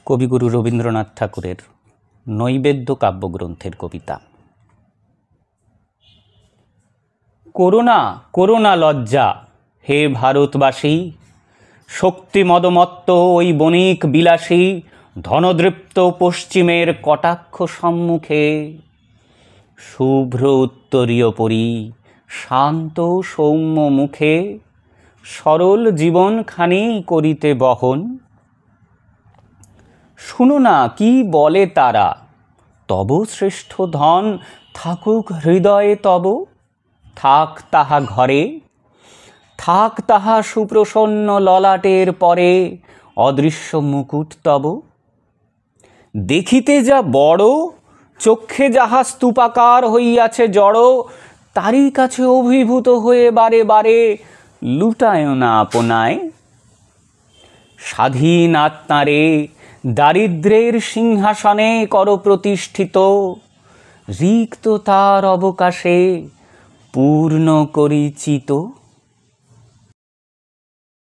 কবিগুরু রবীন্দ্রনাথ ঠাকুরের নৈবেদ্য কাব্যগ্রন্থের কবিতা। করোনা করোনা লজ্জা হে ভারতবাসী, শক্তি মদমত্ত ওই বণিক বিলাসী ধনদৃপ্ত পশ্চিমের কটাক্ষ সম্মুখে শুভ্র উত্তরীয় পরি শান্ত সৌম্য মুখে সরল জীবনখানি করিতে বহন। শুনো না কি বলে তারা, তব শ্রেষ্ঠ ধন থাকুক হৃদয়ে তব, থাক তাহা ঘরে, থাক তাহা সুপ্রসন্ন ললাটের পরে অদৃশ্য মুকুট তব। দেখিতে যা বড়, চক্ষে যাহা স্তূপাকার হইয়াছে জড়, তারই কাছে অভিভূত হয়ে বারে বারে লুটায় না আপনায়। স্বাধীন আত্মারে দারিদ্র্যের সিংহাসনে কর প্রতিষ্ঠিত, রিক্ত তার অবকাশে পূর্ণ করি চিত।